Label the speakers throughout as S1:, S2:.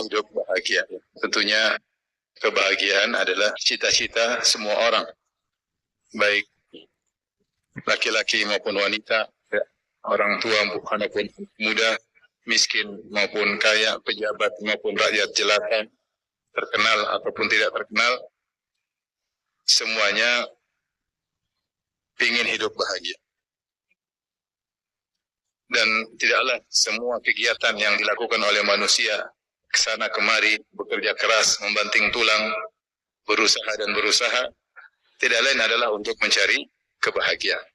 S1: hidup bahagia. Tentunya kebahagiaan adalah cita-cita semua orang, baik laki-laki maupun wanita, orang tua maupun muda, miskin maupun kaya, pejabat maupun rakyat jelata, terkenal ataupun tidak terkenal, semuanya ingin hidup bahagia. Dan tidaklah semua kegiatan yang dilakukan oleh manusia kesana kemari, bekerja keras, membanting tulang, berusaha dan berusaha, tidak lain adalah untuk mencari kebahagiaan.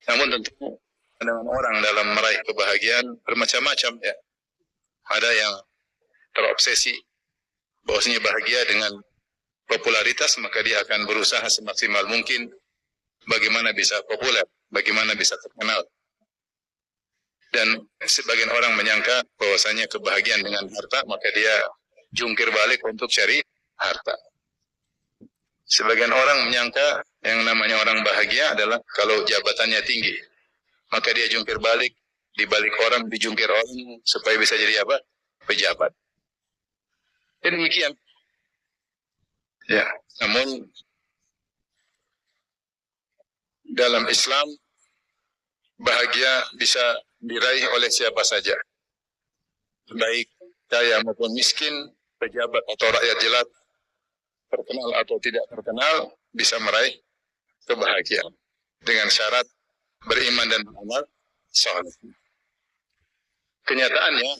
S1: Namun tentu pandangan orang dalam meraih kebahagiaan bermacam-macam ya. Ada yang terobsesi bahwasanya bahagia dengan popularitas, maka dia akan berusaha semaksimal mungkin bagaimana bisa populer, bagaimana bisa terkenal. Dan sebagian orang menyangka bahwasanya kebahagiaan dengan harta, maka dia jungkir balik untuk cari harta. Sebagian orang menyangka yang namanya orang bahagia adalah kalau jabatannya tinggi, maka dia jungkir balik, dibalik orang, dijungkir orang supaya bisa jadi apa? Pejabat. Dan demikian. Ya, namun dalam Islam bahagia bisa diraih oleh siapa saja, baik kaya maupun miskin, pejabat atau rakyat jelata, terkenal atau tidak terkenal, bisa meraih kebahagiaan dengan syarat beriman dan beramal saleh. Kenyataannya,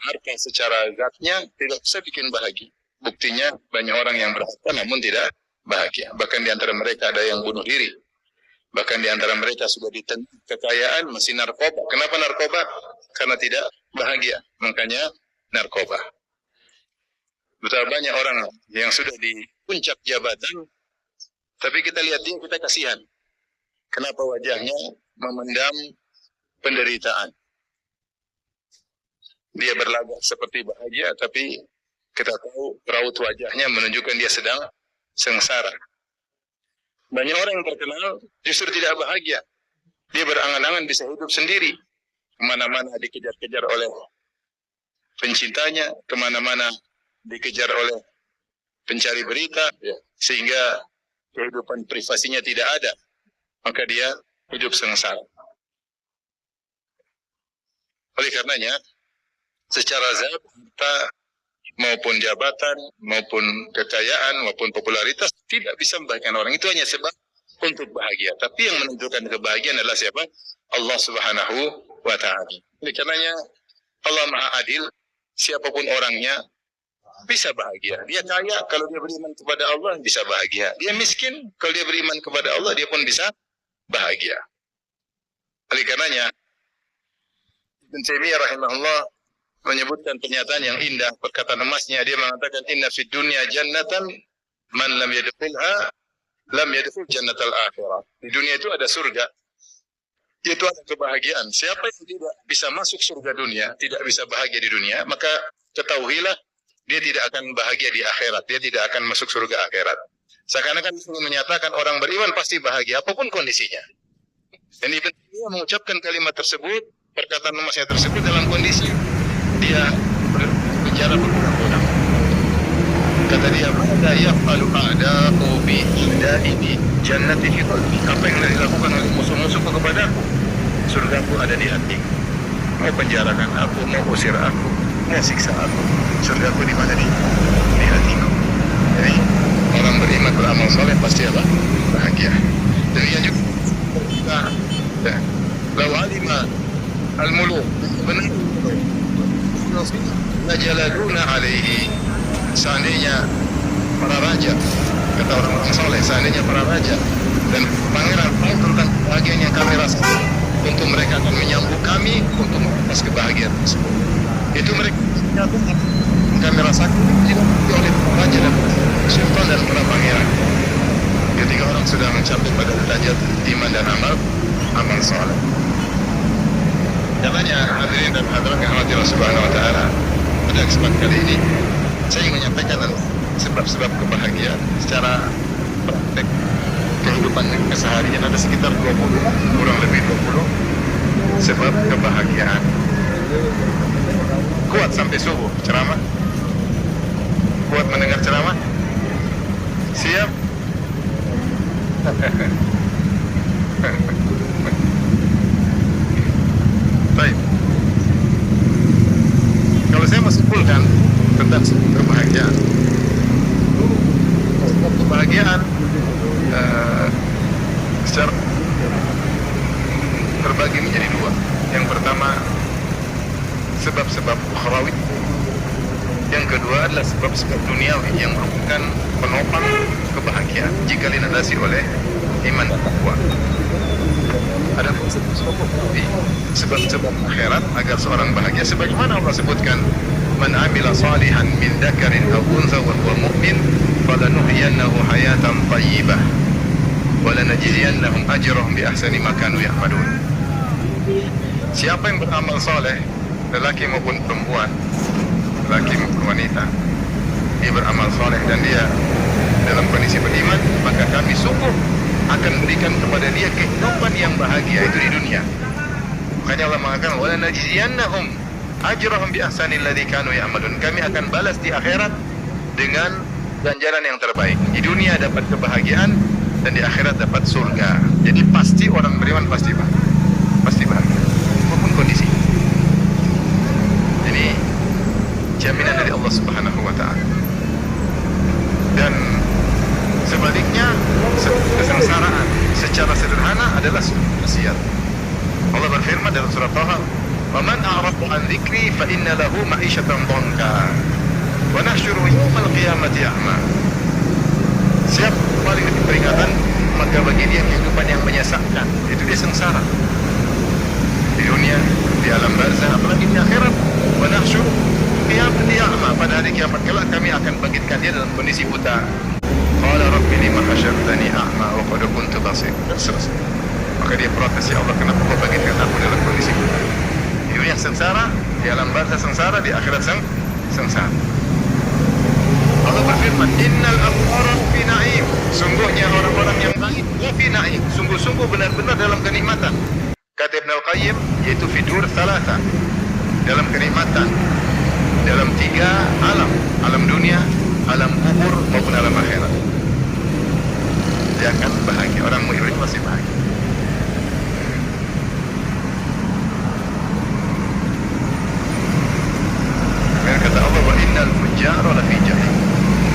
S1: harta secara zatnya tidak bisa bikin bahagia. Buktinya banyak orang yang berharta namun tidak bahagia. Bahkan di antara mereka ada yang bunuh diri. Bahkan di antara mereka sudah ditentukan kekayaan masih narkoba. Kenapa narkoba? Karena tidak bahagia. Makanya narkoba. Betapa banyak orang yang sudah di puncak jabatan, tapi kita lihat dia, kita kasihan. Kenapa wajahnya memendam penderitaan? Dia berlagak seperti bahagia, tapi kita tahu raut wajahnya menunjukkan dia sedang sengsara. Banyak orang yang terkenal justru tidak bahagia. Dia berangan-angan bisa hidup sendiri. Kemana-mana dikejar-kejar oleh pencintanya, kemana-mana dikejar oleh pencari berita, sehingga kehidupan privasinya tidak ada. Maka dia hidup sengsara. Oleh karenanya, secara zat, harta maupun jabatan, maupun kekayaan, maupun popularitas tidak bisa membahagiakan orang. Itu hanya sebab untuk bahagia. Tapi yang menentukan kebahagiaan adalah siapa? Allah Subhanahu wa Ta'ala. Oleh karenanya Allah Maha Adil, siapapun orangnya bisa bahagia. Dia kaya, kalau dia beriman kepada Allah bisa bahagia. Dia miskin, kalau dia beriman kepada Allah dia pun bisa bahagia. Oleh karenanya Ibn Taimiyah rahimahullah menyebutkan pernyataan yang indah, perkataan emasnya. Dia mengatakan, inna fid dunya jannatan man lam yadkhulha lam yadkhul jannatal akhirah. Di dunia itu ada surga, itu ada kebahagiaan. Siapa yang tidak bisa masuk surga dunia, tidak bisa bahagia di dunia, maka ketahuilah dia tidak akan bahagia di akhirat. Dia tidak akan masuk surga akhirat. Seakan-akan ingin menyatakan orang beriman pasti bahagia apapun kondisinya. Dan Ibn Taimiyah mengucapkan kalimat tersebut, perkataan emasnya tersebut dalam kondisi dia berbicara berulang-ulang. Kata dia, "Mada yaf'alu a'da'u bi ini jannati fi qalbi." Apa yang dilakukan oleh musuh-musuhku kepadaku? Surgaku ada di hatiku. Mau penjarakan aku, mau usir aku, mau siksa aku, surgaku di mana? Di hatiku. Jadi orang beriman beramal soleh pasti apa? Bahagia. Demikian juga law alima al-muluk benar najaladuna alaihi, seandainya para raja, kata orang-orang soleh, seandainya para raja dan pangeran tahu tentang kebahagiaan yang kami rasakan, tentu mereka akan menyambut kami untuk merampas kebahagiaan tersebut. Itu mereka nyatakan kami rasakan tidak oleh para raja dan sultan dan para pangeran. Ketika orang sudah mencapai pada derajat iman dan amal soleh. Katanya hadirin dan hadirat yang dirahmati Allah Subhanahu wa Ta'ala, pada kesempatan kali ini saya ingin menyampaikan sebab-sebab kebahagiaan secara praktek kehidupan keseharian. Ada sekitar 20, kurang lebih 20 sebab kebahagiaan. Kuat kuat sampai subuh ceramah, kuat mendengar ceramah, siap. Baik. Kalau saya mau simpulkan tentang kebahagiaan, kebahagiaan secara terbagi menjadi dua. Yang pertama sebab-sebab ukhrawi, yang kedua adalah sebab-sebab duniawi yang merupakan penopang kebahagiaan jika dilandasi oleh iman dan takwa. Ada sebab-sebab akhirat agar seorang bahagia, sebagaimana Allah sebutkan, man amila salihan min dzakarin aw untha wa huwa mu'min falanuhyiyannahu hayatan thayyibah wa lanajziyannahum ajrahum bi ahsani ma kanu ya'malun. Siapa yang beramal saleh, lelaki maupun perempuan, lelaki maupun wanita, dia beramal saleh dan dia dalam kondisi beriman, maka kami sungguh akan berikan kepada dia kehidupan yang bahagia itu di dunia. Makanya Allah mengatakan wala najziyannahum ajrahum bi ahsanil ladzi kanu ya'malun. Kami akan balas di akhirat dengan ganjaran yang terbaik. Di dunia dapat kebahagiaan dan di akhirat dapat surga. Jadi pasti orang beriman pasti bahagia apapun kondisi. Ini jaminan dari Allah Subhanahu wa taala. Dan sebaliknya, kesengsaraan secara sederhana adalah maksiat. Allah berfirman dalam surah Taha, "Wa man a'rada 'an dzikri fa inna lahu ma'isyatan dhanka wa nahsyuruhu yawmal qiyamati a'ma." Siapa paling diberi peringatan, maka bagi dia kehidupan yang menyesakkan, itu dia sengsara di dunia, di alam barzah, apalagi di akhirat. Wa nahsyuruhu qiyamati a'ma, pada hari kiamat kelak kami akan bangkitkan dia dalam kondisi buta. Qala rabbi lima hasyartani a'ma wa qad kuntu basir. Selesai. Maka dia protes, ya Allah, kenapa kau bangkitkan aku dalam kondisi buta? Di dunia sengsara, di alam barzah sengsara, di akhirat sengsara. Allah berfirman, innal abrara fi na'im, sungguhnya orang-orang yang baik fi na'im, sungguh-sungguh benar-benar dalam kenikmatan. Kata Ibn Al-Qayyim, yaitu fidur thalatha, dalam kenikmatan, dalam tiga alam, alam dunia, alam kubur maupun alam akhirat. Dia akan bahagia. Orang mukmin pasti bahagia. Dan kata Allah, wa innal fujjara lafi jahim,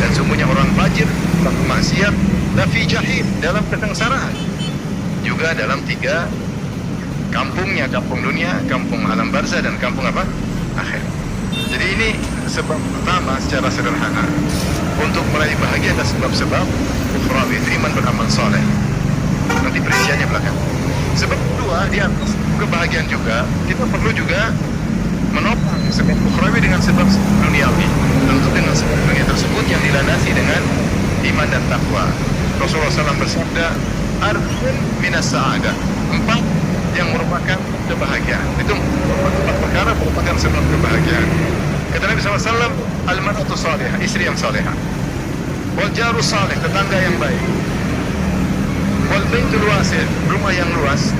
S1: dan sungguhnya orang fajir, pelaku maksiat, lafi jahim, dalam kesengsaraan. Juga dalam tiga kampungnya, kampung dunia, kampung alam barzah, dan kampung apa? Akhir. Jadi ini sebab pertama secara sederhana untuk meraih bahagia ada sebab-sebab ukhrawi, itu iman beramal soleh. Nanti perinciannya belakang. Sebab kedua, di atas kebahagiaan juga kita perlu juga menopang sebab ukhrawi dengan sebab duniawi. Tentu dengan sebab dunia tersebut yang dilandasi dengan iman dan takwa. Rasulullah SAW bersabda, arba'un minas sa'adah, 4 yang merupakan kebahagiaan. Itu 4 perkara merupakan sebab kebahagiaan. Kata Nabi SAW, al-mar'atu salihah, istri yang salihah, wal jaru salih, tetangga yang baik, wal baitul wasi', rumah yang luas,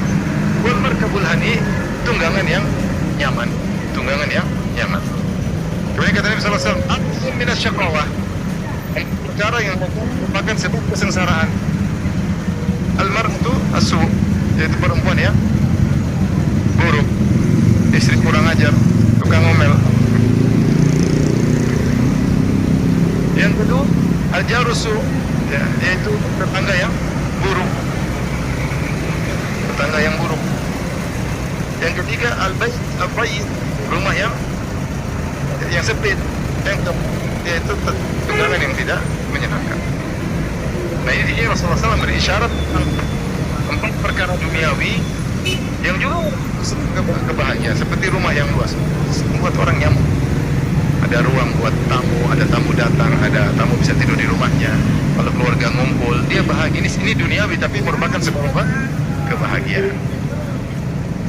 S1: wal markabul hani, tunggangan yang nyaman, tunggangan yang nyaman. Kemudian kata Nabi SAW, akthar minas syaqawah, perkara yang merupakan sebab kesengsaraan. Al-mar'atu as-su', yaitu perempuan yang buruk, istri kurang ajar, tukang ngomel. Yang kedua, al-jarusu, ya, yaitu tetangga yang buruk, tetangga yang buruk. Yang ketiga, al-bait al-bayyid, rumah yang sempit, yaitu tunggangan yang tidak menyenangkan. Nah, ini Rasulullah SAW beri isyarat tentang 4 perkara duniawi yang juga kebahagiaan, seperti rumah yang luas, membuat orang nyaman. Ada ruang buat tamu, ada tamu datang, ada tamu bisa tidur di rumahnya. Kalau keluarga ngumpul, dia bahagia. Ini duniawi tapi merupakan sebuah kebahagiaan.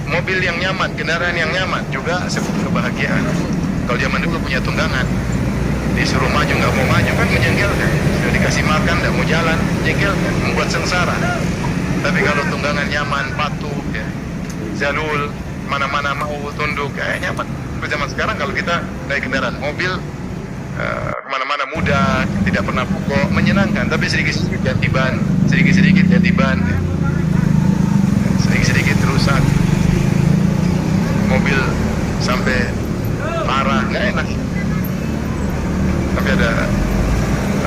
S1: Mobil yang nyaman, kendaraan yang nyaman juga sebuah kebahagiaan. Kalau zaman dulu punya tunggangan, disuruh maju nggak mau maju kan menjengkelkan. Sudah dikasih makan nggak mau jalan, menjengkelkan, membuat sengsara. Tapi kalau tunggangan nyaman, patuh, ya, zalul, mana-mana mau tunduk, nyaman, seperti zaman sekarang kalau kita naik kendaraan mobil kemana-mana mudah, tidak pernah pokok, menyenangkan, tapi sedikit-sedikit ganti ban, sedikit-sedikit ganti ban, sedikit-sedikit rusak, mobil sampai parah, nggak enak. Tapi ada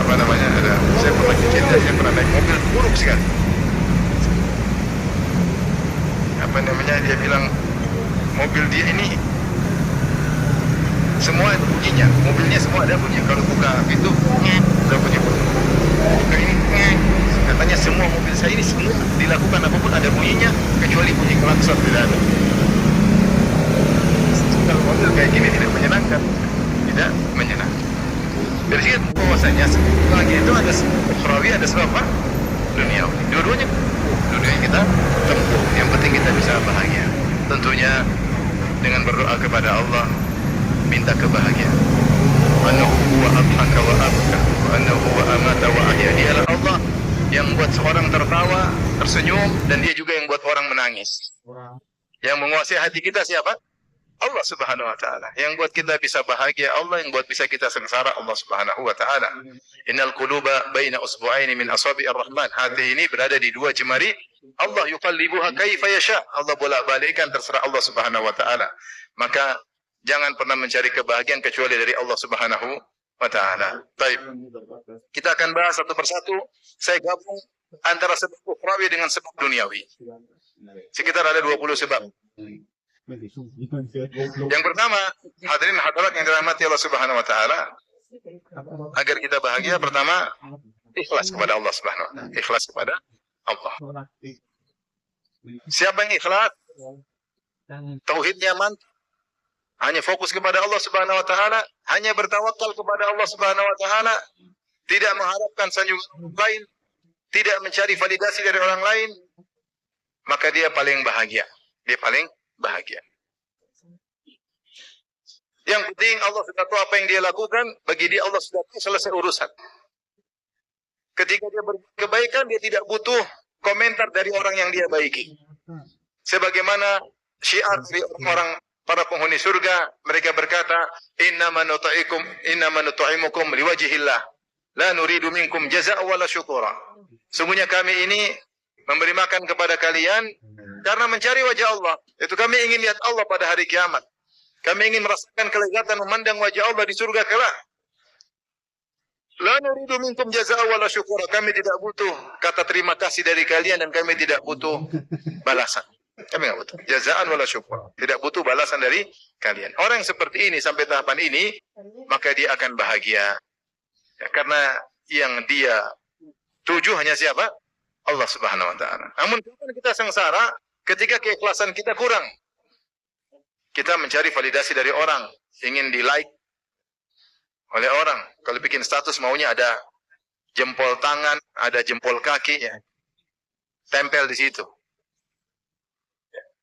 S1: apa namanya, saya pernah naik mobil buruk sekali. Apa namanya, dia bilang mobil dia ini semua itu bunyinya, mobilnya semua ada bunyi. Kalau buka pintu, ada bunyi. Buka ini, katanya semua mobil saya ini semua dilakukan apapun ada bunyinya, kecuali bunyi klakson tidak ada. Kalau mobil kayak gini tidak menyenangkan, tidak menyenangkan. Dari sini bahwasanya lagi itu ada ukhrawi, ada sebab apa? Duniawi. Dua-duanya dunia kita tempuh. Yang penting kita bisa bahagia. Tentunya dengan berdoa kepada Allah, minta kebahagiaan. Wa annahu huwa adhaka wa abka wa annahu huwa amata wa ahya. Dialah Allah yang buat seorang tertawa, tersenyum, dan dia juga yang buat orang menangis. Yang menguasai hati kita siapa? Allah Subhanahu wa taala. Yang buat kita bisa bahagia Allah, yang buat bisa kita sengsara Allah Subhanahu wa taala. Innal quluba baina usbu'aini min asabi'ir rahman. Hati ini berada di dua jemari Allah, yuqallibuha kaifa yasha. Allah bolak-balikkan, terserah Allah Subhanahu wa taala. Maka jangan pernah mencari kebahagiaan kecuali dari Allah Subhanahu wa taala. Baik. Kita akan bahas satu persatu. Saya gabung antara sebab ukhrawi dengan sebab duniawi. Sekitar ada 20 sebab. Yang pertama, hadirin hadirat yang dirahmati Allah Subhanahu wa taala, agar kita bahagia, pertama ikhlas kepada Allah Subhanahu wa taala. Ikhlas kepada Allah. Siapa yang ikhlas? Tauhidnya mantap. Hanya fokus kepada Allah Subhanahu wa taala, hanya bertawakal kepada Allah Subhanahu wa taala, tidak mengharapkan sanjungan orang lain, tidak mencari validasi dari orang lain, maka dia paling bahagia. Dia paling bahagia. Yang penting Allah sudah tahu apa yang dia lakukan, bagi dia Allah sudah tahu, selesai urusan. Ketika dia berbuat kebaikan, dia tidak butuh komentar dari orang yang dia baiki. Sebagaimana syiar dari orang para penghuni surga, mereka berkata, innama nut'imukum liwajhillah, la nuridu minkum jazaa'a wala syukura. Sungguhnya kami ini memberi makan kepada kalian karena mencari wajah Allah. Itu kami ingin lihat Allah pada hari kiamat. Kami ingin merasakan kelezatan memandang wajah Allah di surga kelak. La nuridu minkum jazaa'a wala syukura. Kami tidak butuh kata terima kasih dari kalian, dan kami tidak butuh balasan. Kami tidak butuh jazaa'an wala syukura. Tidak butuh balasan dari kalian. Orang yang seperti ini sampai tahapan ini, maka dia akan bahagia. Ya, karena yang dia tuju hanya siapa? Allah Subhanahu wa taala. Namun kapan kita sengsara? Ketika keikhlasan kita kurang. Kita mencari validasi dari orang, ingin di-like oleh orang. Kalau bikin status maunya ada jempol tangan, ada jempol kaki, ya. Tempel di situ.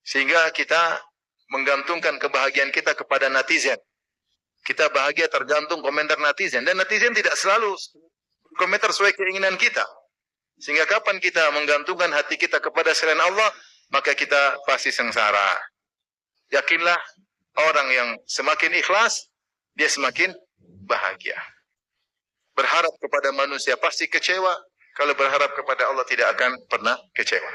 S1: Sehingga kita menggantungkan kebahagiaan kita kepada netizen. Kita bahagia tergantung komentar netizen, dan netizen tidak selalu komentar sesuai keinginan kita. Sehingga kapan kita menggantungkan hati kita kepada selain Allah, maka kita pasti sengsara. Yakinlah, orang yang semakin ikhlas, dia semakin bahagia. Berharap kepada manusia pasti kecewa. Kalau berharap kepada Allah tidak akan pernah kecewa.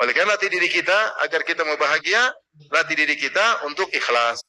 S1: Oleh karena latih diri kita, agar kita mau bahagia, latih diri kita untuk ikhlas.